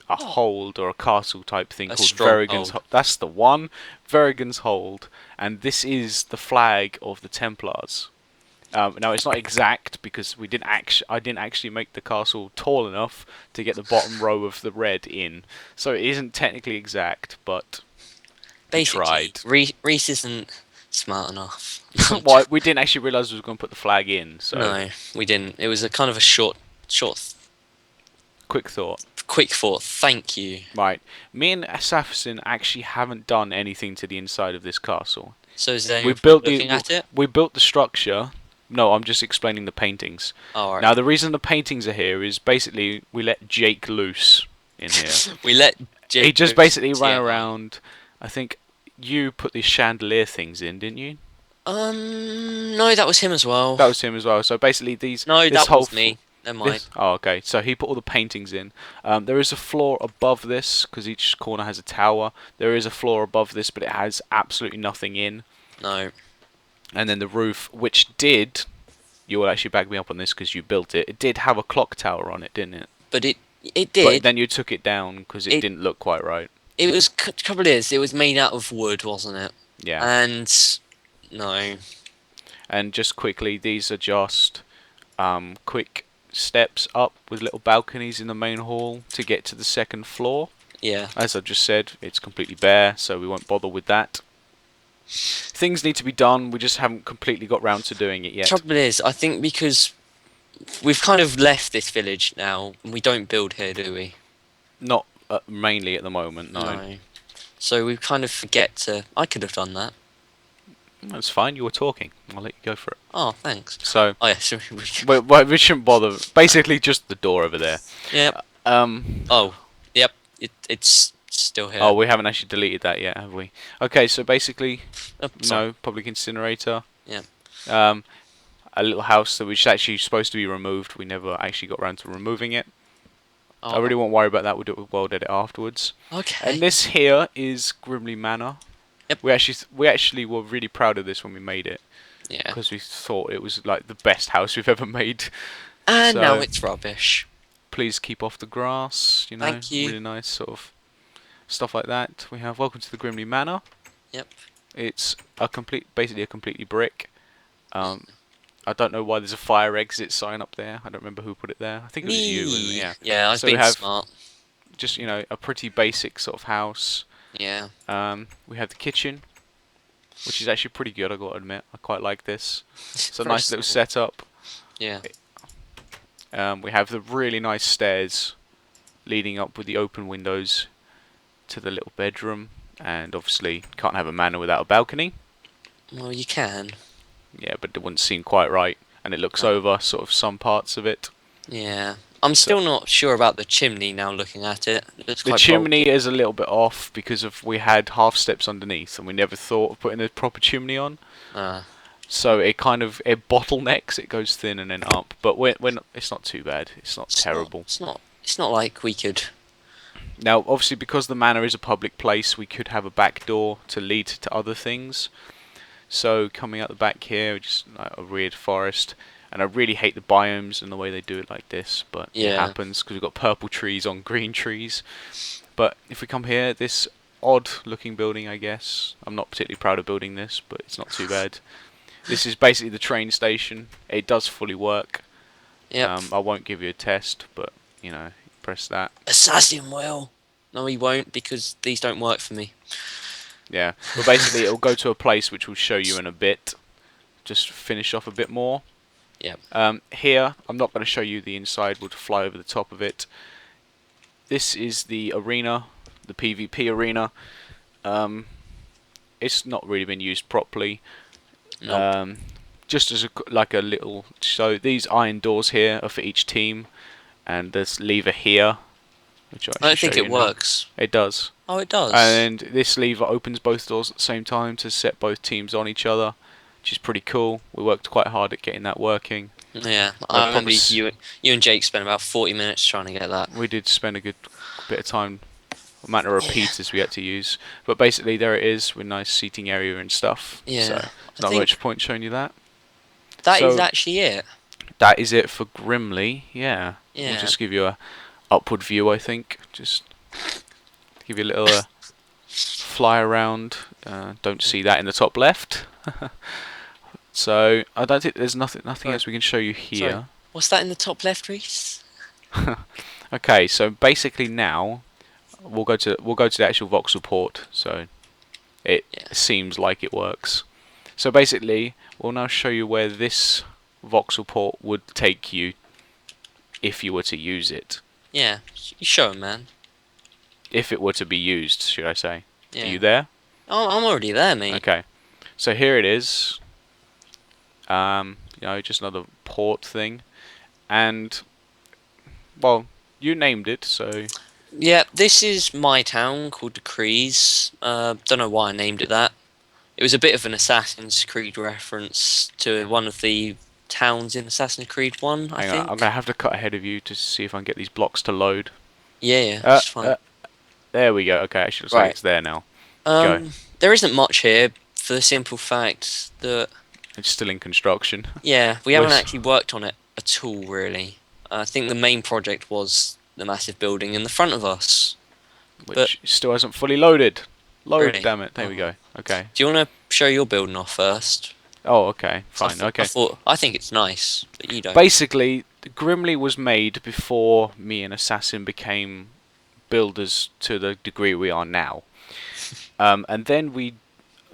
[SPEAKER 1] hold or a castle type thing called Verrigan's. That's the one, Verrigan's Hold, and this is the flag of the Templars. Now it's not exact because I didn't actually make the castle tall enough to get the bottom row of the red in, so it isn't technically exact, but
[SPEAKER 2] Basically,
[SPEAKER 1] tried.
[SPEAKER 2] Reese isn't smart enough.
[SPEAKER 1] Well, we didn't actually realise we were going to put the flag in. So
[SPEAKER 2] No, we didn't. It was a kind of a short,
[SPEAKER 1] quick thought.
[SPEAKER 2] quick thought. Thank you.
[SPEAKER 1] Right, me and Assassin actually haven't done anything to the inside of this castle.
[SPEAKER 2] So is there
[SPEAKER 1] We built
[SPEAKER 2] looking at it?
[SPEAKER 1] We built the structure. No, I'm just explaining the paintings.
[SPEAKER 2] Oh, right.
[SPEAKER 1] Now the reason the paintings are here is basically we let Jake loose in here.
[SPEAKER 2] We let Jake
[SPEAKER 1] He just
[SPEAKER 2] loose.
[SPEAKER 1] basically ran
[SPEAKER 2] Yeah.
[SPEAKER 1] around. I think you put these chandelier things in, didn't you?
[SPEAKER 2] No, that was him as well.
[SPEAKER 1] That was him as well. So basically these.
[SPEAKER 2] No,
[SPEAKER 1] this
[SPEAKER 2] that
[SPEAKER 1] whole
[SPEAKER 2] was me. Never mind.
[SPEAKER 1] Oh, okay. So he put all the paintings in. There is a floor above this because each corner has a tower. There is a floor above this, but it has absolutely nothing in.
[SPEAKER 2] No.
[SPEAKER 1] And then the roof, which did, you will actually back me up on this because you built it. It did have a clock tower on it, didn't it?
[SPEAKER 2] But it
[SPEAKER 1] But
[SPEAKER 2] did.
[SPEAKER 1] then you took it down because it didn't look quite right.
[SPEAKER 2] It was trouble is it was made out of wood, wasn't it?
[SPEAKER 1] Yeah.
[SPEAKER 2] And no.
[SPEAKER 1] And just quickly, these are just quick steps up with little balconies in the main hall to get to the second floor.
[SPEAKER 2] Yeah.
[SPEAKER 1] As I just said, it's completely bare, so we won't bother with that. Things need to be done, we just haven't completely got round to doing it yet.
[SPEAKER 2] Trouble is, I think because we've kind of left this village now, and we don't build here, do we?
[SPEAKER 1] Not mainly at the moment, no.
[SPEAKER 2] So we kind of forget to. I could have done that.
[SPEAKER 1] That's fine, you were talking. I'll let you go for it.
[SPEAKER 2] Oh, thanks.
[SPEAKER 1] So,
[SPEAKER 2] Oh yeah, so
[SPEAKER 1] we shouldn't bother. Basically, just the door over there.
[SPEAKER 2] Yep. Oh, yep. It's still here.
[SPEAKER 1] Oh, we haven't actually deleted that yet, have we? Okay, so basically,
[SPEAKER 2] Sorry.
[SPEAKER 1] no public incinerator.
[SPEAKER 2] Yeah.
[SPEAKER 1] A little house that was actually supposed to be removed. We never actually got around to removing it.
[SPEAKER 2] Oh,
[SPEAKER 1] I really won't worry about that. We'll do it with World Edit afterwards.
[SPEAKER 2] Okay.
[SPEAKER 1] And this here is Grimley Manor.
[SPEAKER 2] Yep.
[SPEAKER 1] We actually were really proud of this when we made it
[SPEAKER 2] Yeah.
[SPEAKER 1] because we thought it was like the best house we've ever made.
[SPEAKER 2] And
[SPEAKER 1] So-
[SPEAKER 2] now it's rubbish.
[SPEAKER 1] Please keep off the grass. You know,
[SPEAKER 2] Thank you.
[SPEAKER 1] really nice sort of stuff like that. We have Welcome to the Grimley Manor.
[SPEAKER 2] Yep.
[SPEAKER 1] It's basically a completely brick. I don't know why there's a fire exit sign up there. I don't remember who put it there. I think it was you, wasn't it? Yeah.
[SPEAKER 2] Yeah, I've
[SPEAKER 1] So we
[SPEAKER 2] been
[SPEAKER 1] have-
[SPEAKER 2] smart.
[SPEAKER 1] Just a pretty basic sort of house.
[SPEAKER 2] Yeah.
[SPEAKER 1] We have the kitchen, which is actually pretty good. I got to admit, I quite like this. It's a
[SPEAKER 2] Very
[SPEAKER 1] nice little
[SPEAKER 2] simple.
[SPEAKER 1] setup.
[SPEAKER 2] Yeah.
[SPEAKER 1] We have the really nice stairs leading up with the open windows to the little bedroom, and obviously can't have a manor without a balcony.
[SPEAKER 2] Well, you can.
[SPEAKER 1] Yeah, but it wouldn't seem quite right, and it looks
[SPEAKER 2] No.
[SPEAKER 1] over sort of some parts of it.
[SPEAKER 2] Yeah. I'm still not sure about the chimney now looking at it. It's
[SPEAKER 1] The
[SPEAKER 2] quite
[SPEAKER 1] chimney
[SPEAKER 2] bulky.
[SPEAKER 1] is a little bit off because we had half steps underneath, and we never thought of putting a proper chimney on. So it bottlenecks. It goes thin and then up, but when it's not too bad. It's not terrible.
[SPEAKER 2] It's not like we could.
[SPEAKER 1] Now, obviously, because the manor is a public place, we could have a back door to lead to other things. So coming out the back here, just like a weird forest, and I really hate the biomes and the way they do it like this, but it
[SPEAKER 2] Yeah.
[SPEAKER 1] happens because we've got purple trees on green trees. But if we come here, this odd-looking building, I guess. I'm not particularly proud of building this, but it's not too bad. This is basically the train station. It does fully work.
[SPEAKER 2] Yep.
[SPEAKER 1] I won't give you a test, but press that.
[SPEAKER 2] Assassin will. No, he won't because these don't work for me.
[SPEAKER 1] Yeah, but basically it'll go to a place which we'll show you in a bit. just finish off a bit more.
[SPEAKER 2] Yep.
[SPEAKER 1] Here, I'm not going to show you the inside. We'll fly over the top of it. This is the arena, the PvP arena. It's not really been used properly.
[SPEAKER 2] Nope.
[SPEAKER 1] Just as like a little. So these iron doors here are for each team, and there's lever here, which
[SPEAKER 2] I don't think it works.
[SPEAKER 1] It does.
[SPEAKER 2] Oh, it does.
[SPEAKER 1] And this lever opens both doors at the same time to set both teams on each other, which is pretty cool. We worked quite hard at getting that working.
[SPEAKER 2] Yeah, I remember you and Jake spent about 40 minutes trying to get that.
[SPEAKER 1] We did spend a good bit of time. Amount of repeaters we had to use, but basically there it is with nice seating area and stuff.
[SPEAKER 2] Yeah,
[SPEAKER 1] so not much point showing you that.
[SPEAKER 2] That is actually it.
[SPEAKER 1] That is it for Grimly. Yeah.
[SPEAKER 2] Yeah.
[SPEAKER 1] We'll just give you a upward view, I think. Just give you a little fly around. Don't see that in the top left. So I don't think there's nothing else we can show you here.
[SPEAKER 2] Sorry. What's that in the top left, Reese?
[SPEAKER 1] Okay, so basically now we'll go to the actual voxel port. So it seems like it works. So basically, we'll now show you where this voxel port would take you if you were to use it.
[SPEAKER 2] Yeah, you show 'em, man.
[SPEAKER 1] If it were to be used, should I say?
[SPEAKER 2] Yeah.
[SPEAKER 1] Are you there?
[SPEAKER 2] Oh, I'm already there, mate.
[SPEAKER 1] Okay. So here it is. Just another port thing, and well, you named it, so.
[SPEAKER 2] Yeah, this is my town called Decrees. Don't know why I named it that. It was a bit of an Assassin's Creed reference to one of the towns in Assassin's Creed 1, I think.
[SPEAKER 1] Hang on, I'm going to have to cut ahead of you to see if I can get these blocks to load.
[SPEAKER 2] Yeah, that's fine.
[SPEAKER 1] There we go. Okay, actually looks like it's there now. Go.
[SPEAKER 2] There isn't much here for the simple fact that...
[SPEAKER 1] It's still in construction.
[SPEAKER 2] Yeah, we haven't actually worked on it at all, really. I think the main project was the massive building in the front of us.
[SPEAKER 1] Which still hasn't fully loaded. Load,
[SPEAKER 2] Really?
[SPEAKER 1] damn it. There we go. Okay.
[SPEAKER 2] Do you want to show your building off first?
[SPEAKER 1] Oh, okay. Fine. Okay.
[SPEAKER 2] I think it's nice, but you don't.
[SPEAKER 1] Basically, Grimly was made before me and Assassin became builders to the degree we are now. And then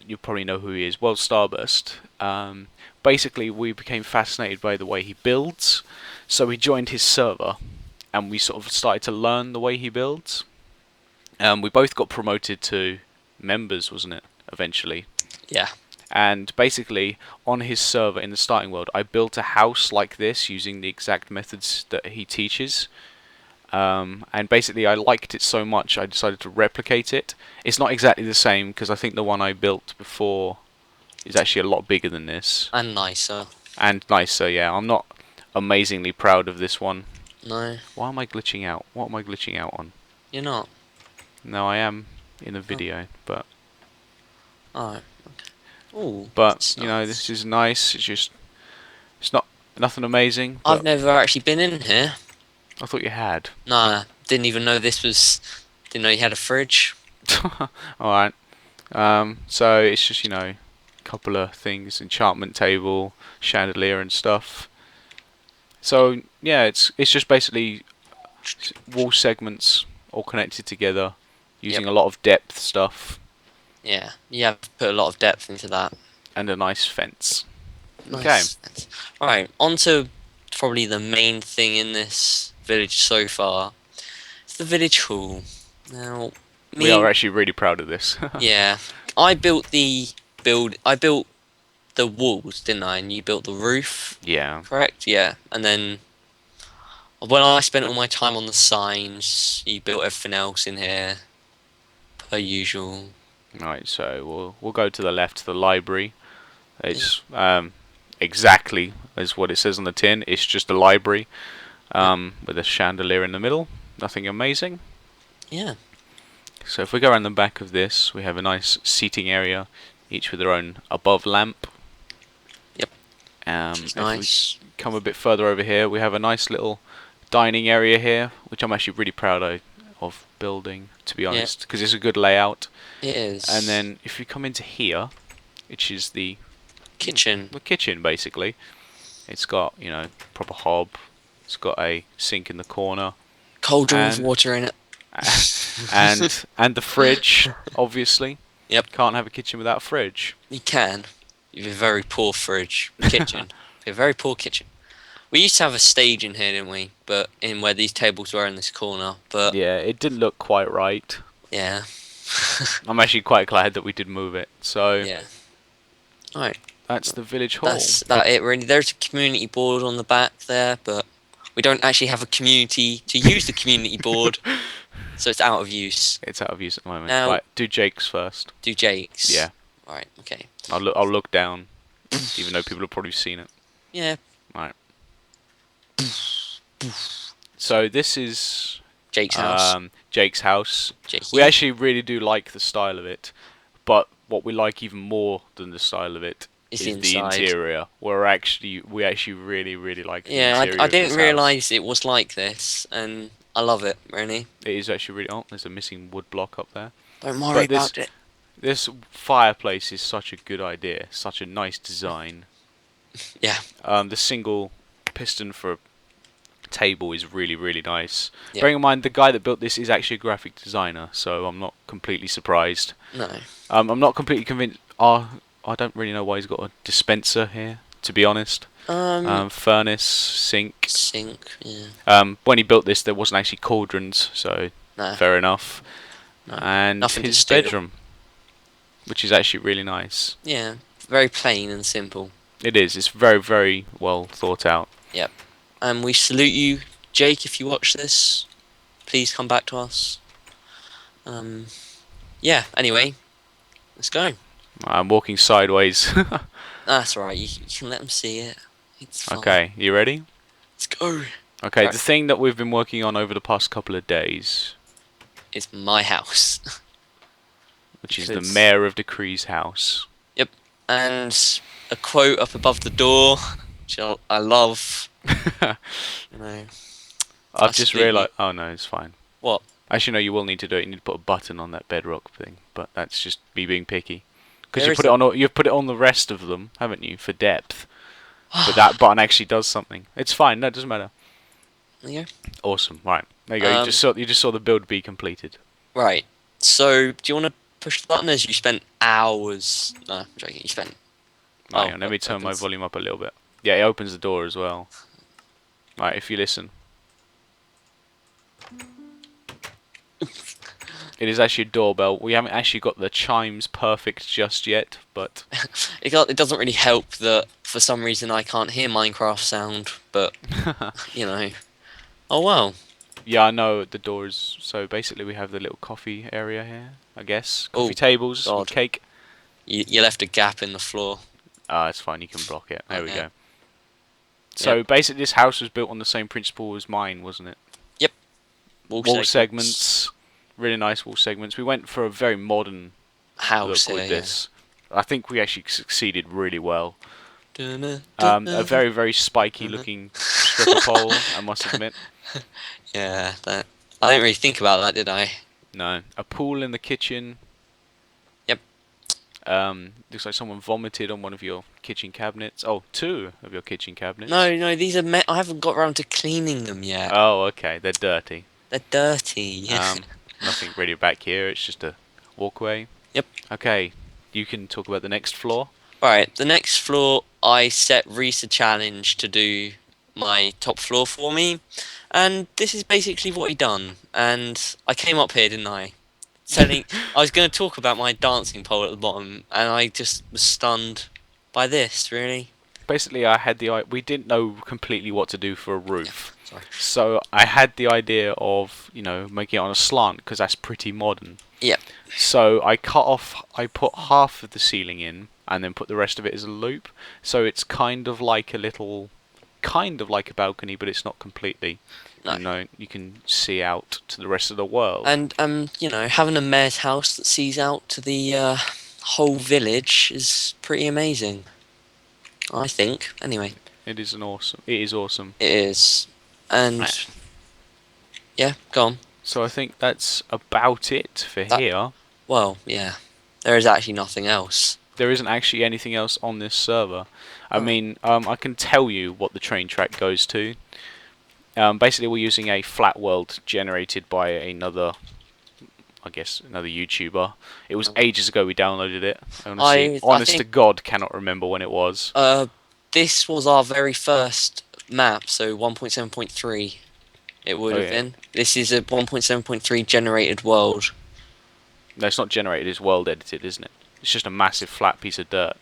[SPEAKER 1] you probably know who he is, well, Starburst. Basically, we became fascinated by the way he builds, so we joined his server, and we sort of started to learn the way he builds. We both got promoted to members, wasn't it, eventually?
[SPEAKER 2] Yeah.
[SPEAKER 1] And basically, on his server in the starting world, I built a house like this using the exact methods that he teaches. And basically, I liked it so much, I decided to replicate it. It's not exactly the same, because I think the one I built before is actually a lot bigger than this.
[SPEAKER 2] And nicer.
[SPEAKER 1] And nicer, yeah. I'm not amazingly proud of this one.
[SPEAKER 2] No.
[SPEAKER 1] Why am I glitching out? What am I glitching out on?
[SPEAKER 2] You're not.
[SPEAKER 1] No, I am in the video, but...
[SPEAKER 2] Alright, okay. Ooh,
[SPEAKER 1] but, you know, this is nice. It's just... It's not... Nothing amazing.
[SPEAKER 2] I've never actually been in here.
[SPEAKER 1] I thought you had.
[SPEAKER 2] Nah, didn't even know this was... Didn't know you had a fridge.
[SPEAKER 1] Alright. So, it's just, you know, a couple of things. Enchantment table, chandelier and stuff. So, yeah, it's just basically wall segments all connected together. Using a lot of depth stuff.
[SPEAKER 2] Yeah, you have to put a lot of depth into that.
[SPEAKER 1] And a nice fence.
[SPEAKER 2] Nice. Okay. Alright, on to probably the main thing in this village so far. It's the village hall. Now,
[SPEAKER 1] we are actually really proud of this.
[SPEAKER 2] Yeah. I built the walls, didn't I? And you built the roof.
[SPEAKER 1] Yeah.
[SPEAKER 2] Correct? Yeah. And then when I spent all my time on the signs, you built everything else in here. Per usual.
[SPEAKER 1] Right, so we'll go to the left to the library. It's exactly as what it says on the tin. It's just a library with a chandelier in the middle. Nothing amazing.
[SPEAKER 2] Yeah.
[SPEAKER 1] So if we go around the back of this, we have a nice seating area, each with their own above lamp.
[SPEAKER 2] Yep.
[SPEAKER 1] If
[SPEAKER 2] nice.
[SPEAKER 1] we come a bit further over here, we have a nice little dining area here, which I'm actually really proud of building, to be honest, because it's a good layout.
[SPEAKER 2] It is.
[SPEAKER 1] And then if you come into here, which is the
[SPEAKER 2] kitchen.
[SPEAKER 1] The kitchen, basically. It's got, you know, proper hob. It's got a sink in the corner.
[SPEAKER 2] Cauldron with water in it.
[SPEAKER 1] and the fridge, obviously.
[SPEAKER 2] Yep.
[SPEAKER 1] Can't have a kitchen without a fridge.
[SPEAKER 2] You can. You have a very poor kitchen. A very poor kitchen. We used to have a stage in here, didn't we? But in where these tables were in this corner. But
[SPEAKER 1] Yeah, it didn't look quite right.
[SPEAKER 2] yeah,
[SPEAKER 1] I'm actually quite glad that we did move it. So
[SPEAKER 2] yeah. All right.
[SPEAKER 1] that's the village hall.
[SPEAKER 2] That's that it really. There's a community board on the back there, but we don't actually have a community to use the community board, so it's out of use.
[SPEAKER 1] It's out of use at the moment.
[SPEAKER 2] Now,
[SPEAKER 1] Right, do Jake's first.
[SPEAKER 2] do Jake's.
[SPEAKER 1] Yeah.
[SPEAKER 2] Right. Okay.
[SPEAKER 1] I'll look down, even though people have probably seen it.
[SPEAKER 2] Yeah.
[SPEAKER 1] Right. So this is
[SPEAKER 2] Jake's house.
[SPEAKER 1] Jake's house.
[SPEAKER 2] Jakey.
[SPEAKER 1] We actually really do like the style of it, but what we like even more than the style of it
[SPEAKER 2] It's
[SPEAKER 1] is
[SPEAKER 2] the
[SPEAKER 1] the
[SPEAKER 2] inside.
[SPEAKER 1] interior. We actually really like the
[SPEAKER 2] Yeah,
[SPEAKER 1] interior
[SPEAKER 2] I
[SPEAKER 1] of this
[SPEAKER 2] didn't
[SPEAKER 1] house.
[SPEAKER 2] realise it was like this, and I love it, really.
[SPEAKER 1] It is actually really. Oh, there's a missing wood block up there.
[SPEAKER 2] Don't worry
[SPEAKER 1] But
[SPEAKER 2] about it.
[SPEAKER 1] This fireplace is such a good idea. Such a nice design.
[SPEAKER 2] Yeah.
[SPEAKER 1] The single piston for a table is really nice.
[SPEAKER 2] Yeah.
[SPEAKER 1] Bearing in mind the guy that built this is actually a graphic designer, so I'm not completely surprised.
[SPEAKER 2] No.
[SPEAKER 1] I'm not completely convinced. I don't really know why he's got a dispenser here, to be honest. Furnace, sink.
[SPEAKER 2] Sink, yeah.
[SPEAKER 1] When he built this, there wasn't actually cauldrons, so
[SPEAKER 2] No.
[SPEAKER 1] fair enough.
[SPEAKER 2] No.
[SPEAKER 1] And
[SPEAKER 2] Nothing to
[SPEAKER 1] his
[SPEAKER 2] steal.
[SPEAKER 1] bedroom, which is actually really nice.
[SPEAKER 2] Yeah. Very plain and simple.
[SPEAKER 1] It is. It's very well thought out.
[SPEAKER 2] Yep. And we salute you, Jake, if you watch this. Please come back to us. Yeah, anyway. Let's go.
[SPEAKER 1] I'm walking sideways.
[SPEAKER 2] That's alright, you can let them see it. It's fine.
[SPEAKER 1] Okay, you ready?
[SPEAKER 2] Let's go.
[SPEAKER 1] Okay,
[SPEAKER 2] Right.
[SPEAKER 1] the thing that we've been working on over the past couple of days,
[SPEAKER 2] It's my house.
[SPEAKER 1] which is the
[SPEAKER 2] Because-
[SPEAKER 1] Mayor of Decree's house.
[SPEAKER 2] And a quote up above the door, which I love. You know.
[SPEAKER 1] I've just
[SPEAKER 2] Absolutely.
[SPEAKER 1] realised. Oh no, it's fine.
[SPEAKER 2] What?
[SPEAKER 1] Actually, no, you will need to do it. You need to put a button on that bedrock thing, but that's just me being picky. Because
[SPEAKER 2] There
[SPEAKER 1] you
[SPEAKER 2] is
[SPEAKER 1] put it on. You've put it on the rest of them, haven't you, for depth? But that button actually does something. It's fine. No, it doesn't matter.
[SPEAKER 2] There you go.
[SPEAKER 1] Awesome. Right, there you go. You just saw the build be completed.
[SPEAKER 2] Right. So, do you want to push the button as you spent hours? No, I'm joking. You spent.
[SPEAKER 1] Right,
[SPEAKER 2] Oh,
[SPEAKER 1] hang on, let me turn my
[SPEAKER 2] opens.
[SPEAKER 1] volume up a little bit. Yeah, it opens the door as well. Right, if you listen. It is actually a doorbell. We haven't actually got the chimes perfect just yet, but
[SPEAKER 2] It doesn't really help that for some reason I can't hear Minecraft sound, but you know. Oh wow.
[SPEAKER 1] yeah, I know the doors. So basically, we have the little coffee area here, I guess. Coffee
[SPEAKER 2] Oh,
[SPEAKER 1] tables,
[SPEAKER 2] God.
[SPEAKER 1] cake.
[SPEAKER 2] You left a gap in the floor.
[SPEAKER 1] Ah, it's fine. You can block it. There we
[SPEAKER 2] Okay.
[SPEAKER 1] go. So basically, this house was built on the same principle as mine, wasn't it? Wall segments, really nice wall segments. We went for a very modern
[SPEAKER 2] House
[SPEAKER 1] look
[SPEAKER 2] here.
[SPEAKER 1] with this. I think we actually succeeded really well.
[SPEAKER 2] Yeah.
[SPEAKER 1] A very spiky looking stripper pole, I must admit.
[SPEAKER 2] Yeah, that. I didn't really think about that, did I?
[SPEAKER 1] No, a pool in the kitchen.
[SPEAKER 2] Yep.
[SPEAKER 1] Looks like someone vomited on one of your kitchen cabinets. Oh, two of your kitchen cabinets.
[SPEAKER 2] No, these are. I haven't got around to cleaning them yet.
[SPEAKER 1] Oh, okay, they're dirty.
[SPEAKER 2] They're dirty.
[SPEAKER 1] Nothing really back here. It's just a walkway.
[SPEAKER 2] Yep.
[SPEAKER 1] Okay, you can talk about the next floor.
[SPEAKER 2] Right, the next floor, I set Reese a challenge to do my top floor for me, and this is basically what he done. And I came up here, didn't I? I was going to talk about my dancing pole at the bottom, and I just was stunned by this. Really.
[SPEAKER 1] Basically, we didn't know completely what to do for a roof.
[SPEAKER 2] Sorry.
[SPEAKER 1] So I had the idea of, making it on a slant because that's pretty modern.
[SPEAKER 2] Yep.
[SPEAKER 1] So I put half of the ceiling in and then put the rest of it as a loop. So it's kind of like a balcony, but it's not completely.
[SPEAKER 2] No.
[SPEAKER 1] You can see out to the rest of the world.
[SPEAKER 2] And having a mayor's house that sees out to the whole village is pretty amazing. I think. Anyway.
[SPEAKER 1] It is awesome. It is awesome.
[SPEAKER 2] It is. And yeah, go on.
[SPEAKER 1] So I think that's about it for here.
[SPEAKER 2] Well, yeah. There is actually nothing else.
[SPEAKER 1] There isn't actually anything else on this server. I mean, I can tell you what the train track goes to. Basically, we're using a flat world generated by another I guess another YouTuber. It was
[SPEAKER 2] Oh.
[SPEAKER 1] ages ago we downloaded it. Honestly,
[SPEAKER 2] I
[SPEAKER 1] honest to
[SPEAKER 2] think
[SPEAKER 1] God, cannot remember when it was.
[SPEAKER 2] this was our very first map, so 1.7.3 it would
[SPEAKER 1] Oh
[SPEAKER 2] have
[SPEAKER 1] yeah,
[SPEAKER 2] been. This is a 1.7.3 generated world.
[SPEAKER 1] no, it's not generated. It's world edited, isn't it? It's just a massive flat piece of dirt.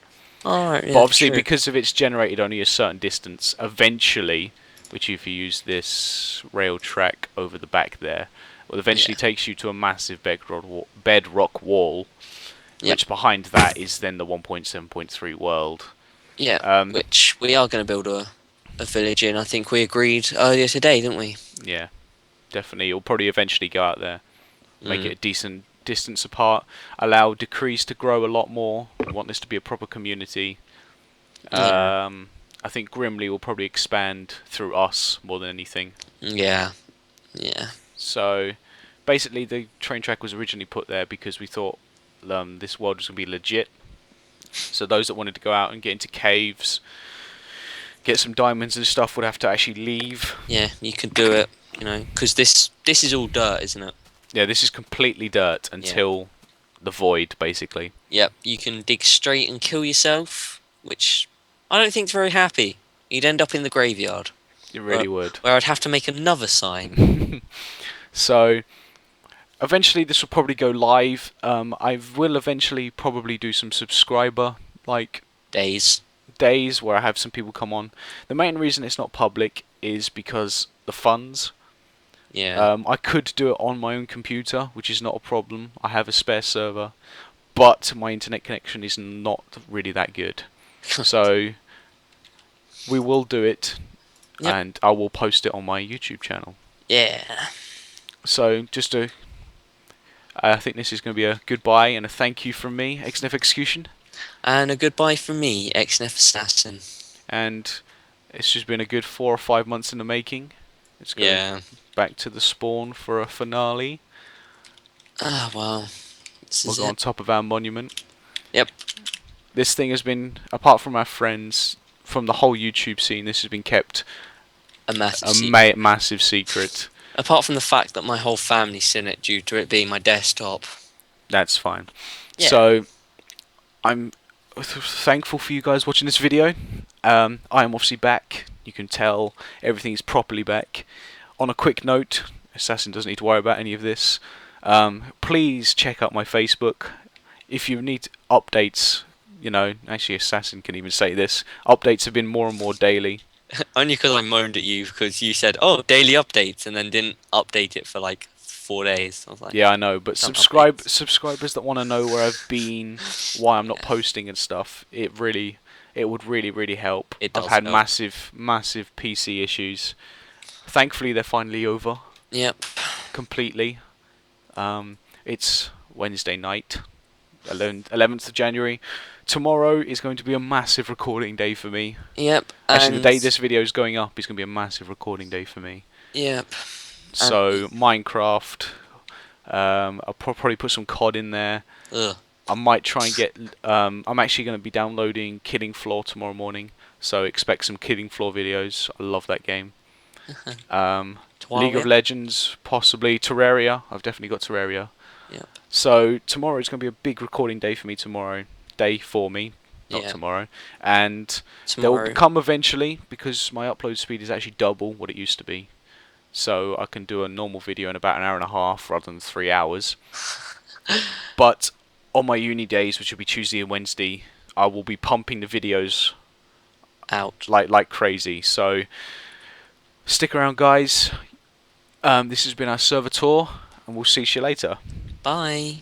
[SPEAKER 2] Alright,
[SPEAKER 1] But
[SPEAKER 2] yeah,
[SPEAKER 1] obviously,
[SPEAKER 2] true.
[SPEAKER 1] because of it's generated only a certain distance, eventually, which if you use this rail track over the back there, will eventually
[SPEAKER 2] Yeah.
[SPEAKER 1] takes you to a massive bedrock wall,
[SPEAKER 2] Yep.
[SPEAKER 1] which behind that is then the 1.7.3 world.
[SPEAKER 2] Yeah.
[SPEAKER 1] Um,
[SPEAKER 2] Which we are going to build a village in. I think we agreed earlier today, didn't we?
[SPEAKER 1] yeah, definitely. You'll probably eventually go out there, make it
[SPEAKER 2] Mm.
[SPEAKER 1] a decent distance apart, allow decrees to grow a lot more. We want this to be a proper community.
[SPEAKER 2] Yeah.
[SPEAKER 1] I think Grimley will probably expand through us more than anything.
[SPEAKER 2] Yeah. Yeah.
[SPEAKER 1] So basically, the train track was originally put there because we thought this world was going to be legit. So those that wanted to go out and get into caves, get some diamonds and stuff, would have to actually leave.
[SPEAKER 2] Yeah. You could do it. Because this is all dirt, isn't it?
[SPEAKER 1] Yeah, this is completely dirt
[SPEAKER 2] Yeah.
[SPEAKER 1] until the void, basically.
[SPEAKER 2] Yep. You can dig straight and kill yourself, which I don't think's very happy. You'd end up in the graveyard,
[SPEAKER 1] It
[SPEAKER 2] where,
[SPEAKER 1] really would.
[SPEAKER 2] where I'd have to make another sign.
[SPEAKER 1] So eventually, this will probably go live. I will eventually probably do some subscriber
[SPEAKER 2] Days.
[SPEAKER 1] days where I have some people come on. The main reason it's not public is because the funds.
[SPEAKER 2] Yeah.
[SPEAKER 1] I could do it on my own computer, which is not a problem. I have a spare server, but my internet connection is not really that good. So we will do it,
[SPEAKER 2] Yep.
[SPEAKER 1] and I will post it on my YouTube channel.
[SPEAKER 2] Yeah.
[SPEAKER 1] So I think this is going to be a goodbye and a thank you from me, XNF Execution,
[SPEAKER 2] And a goodbye from me, XNF Assassin.
[SPEAKER 1] and it's just been a good 4 or 5 months in the making. Let's go
[SPEAKER 2] Yeah.
[SPEAKER 1] back to the spawn for a finale.
[SPEAKER 2] Ah, well. This
[SPEAKER 1] We'll
[SPEAKER 2] is
[SPEAKER 1] go on
[SPEAKER 2] it.
[SPEAKER 1] top of our monument.
[SPEAKER 2] Yep.
[SPEAKER 1] This thing has been, apart from our friends, from the whole YouTube scene, this has been kept
[SPEAKER 2] A massive
[SPEAKER 1] a
[SPEAKER 2] secret.
[SPEAKER 1] massive secret.
[SPEAKER 2] Apart from the fact that my whole family's seen it due to it being my desktop.
[SPEAKER 1] That's fine.
[SPEAKER 2] Yeah.
[SPEAKER 1] So, I'm thankful for you guys watching this video. I am obviously back. You can tell everything is properly back. On a quick note, Assassin doesn't need to worry about any of this. Please check out my Facebook. If you need updates, actually Assassin can even say this. Updates have been more and more daily.
[SPEAKER 2] Only because I moaned at you because you said, "Oh, daily updates," and then didn't update it for like 4 days. I was like,
[SPEAKER 1] Yeah, I know, but
[SPEAKER 2] some updates.
[SPEAKER 1] subscribers that want to know where I've been, why I'm not posting and stuff, it would really help.
[SPEAKER 2] It
[SPEAKER 1] I've
[SPEAKER 2] does
[SPEAKER 1] had
[SPEAKER 2] help.
[SPEAKER 1] massive PC issues. Thankfully, they're finally over
[SPEAKER 2] Yep.
[SPEAKER 1] completely. It's Wednesday night, 11th of January. Tomorrow is going to be a massive recording day for me.
[SPEAKER 2] Yep.
[SPEAKER 1] Actually, the day
[SPEAKER 2] And
[SPEAKER 1] this video is going up is going to be a massive recording day for me.
[SPEAKER 2] yep.
[SPEAKER 1] So Minecraft, I'll probably put some COD in there.
[SPEAKER 2] Ugh.
[SPEAKER 1] I might try and get. I'm actually going to be downloading Killing Floor tomorrow morning, so expect some Killing Floor videos. I love that game. League of
[SPEAKER 2] Terraria?
[SPEAKER 1] Legends, possibly Terraria. I've definitely got Terraria.
[SPEAKER 2] Yep.
[SPEAKER 1] So tomorrow is going to be a big recording day for me. Day for me, not
[SPEAKER 2] Yeah.
[SPEAKER 1] tomorrow. And there
[SPEAKER 2] Tomorrow.
[SPEAKER 1] will come eventually because my upload speed is actually double what it used to be. So I can do a normal video in about an hour and a half rather than 3 hours. But on my uni days, which will be Tuesday and Wednesday, I will be pumping the videos
[SPEAKER 2] Out.
[SPEAKER 1] like crazy. So stick around, guys. This has been our server tour, and we'll see you later.
[SPEAKER 2] Bye.